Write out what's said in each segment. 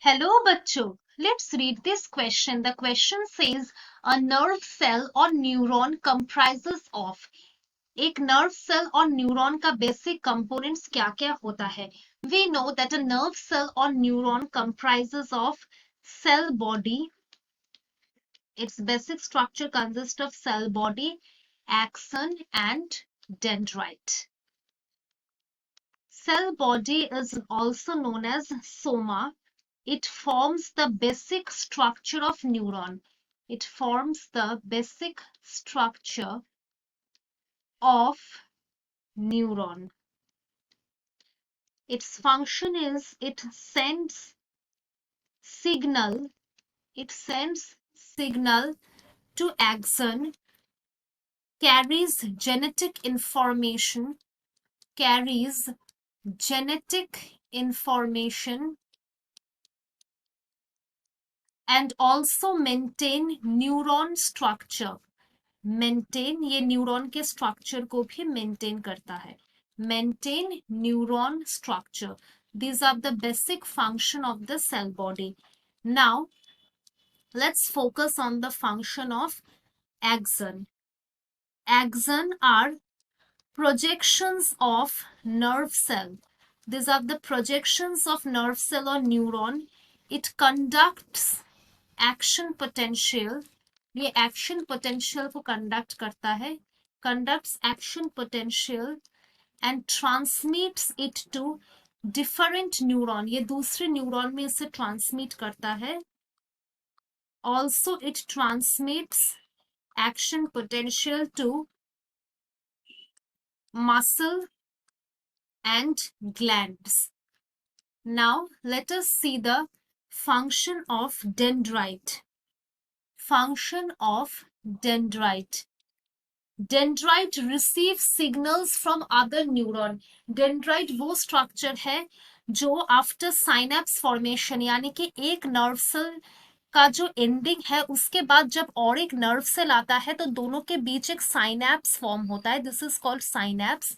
Hello बच्चों, let's read this question. The question says a nerve cell or neuron comprises of. एक nerve cell और neuron का basic components क्या-क्या होता है? We know that a nerve cell or neuron comprises of cell body. Its basic structure consists of cell body, axon and dendrite. Cell body is also known as soma. It forms the basic structure of neuron. It forms the basic structure of neuron. Its function is it sends signal to axon, carries genetic information and also maintain neuron structure. Maintain ये neuron के structure को भी maintain करता है. Maintain neuron structure. These are the basic function of the cell body. Now let's focus on the function of axon. Axon are projections of nerve cell. These are the projections of nerve cell or neuron. It conducts action potential. ये action potential को conduct करता है, conducts action potential and transmits it to different neuron. ये दूसरे neuron में इसे transmit करता है. Also it transmits action potential to muscle and glands. Now let us see the function of dendrite. Function of dendrite. Dendrite receives signals from other neuron. Dendrite वो structure है जो after synapse formation यानी कि एक nerve cell का जो ending है उसके बाद जब और एक nerve cell आता है तो दोनों के बीच एक synapse form होता है. This is called synapse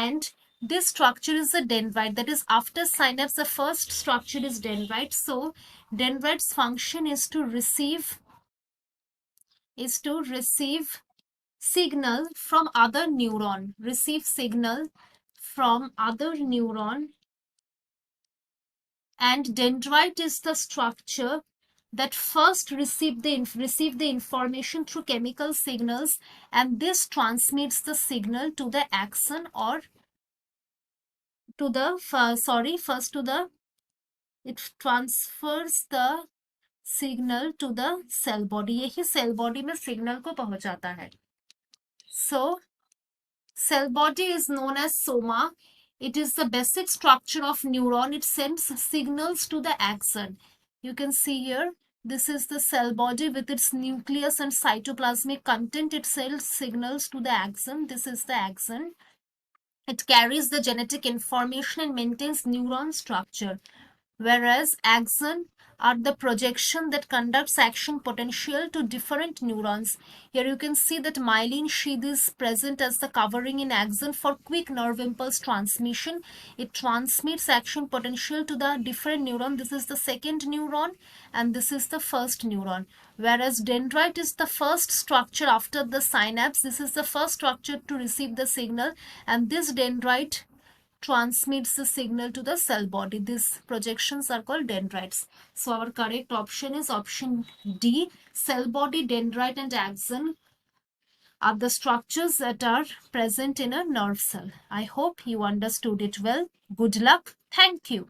and this structure is a dendrite. That is after synapse the first structure is dendrite. So dendrite's function is to receive signal from other neuron. Receive signal from other neuron. And dendrite is the structure that first receive the information through chemical signals, and this transmits the signal to the axon or to the it transfers the signal to the cell body. यही cell body में signal को पहुंचाता है. So cell body is known as soma. It is the basic structure of neuron. It sends signals to the axon. You can see here this is the cell body with its nucleus and cytoplasmic content. It sends signals to the axon. This is the axon. It carries the genetic information and maintains neuron structure, whereas axon are the projection that conducts action potential to different neurons. Here you can see that myelin sheath is present as the covering in axon for quick nerve impulse transmission. It transmits action potential to the different neuron. This is the second neuron and this is the first neuron. Whereas dendrite is the first structure after the synapse. This is the first structure to receive the signal, and this dendrite transmits the signal to the cell body. These projections are called dendrites. So our correct option is option D. Cell body, dendrite and axon are the structures that are present in a nerve cell. I hope you understood it well. Good luck. Thank you.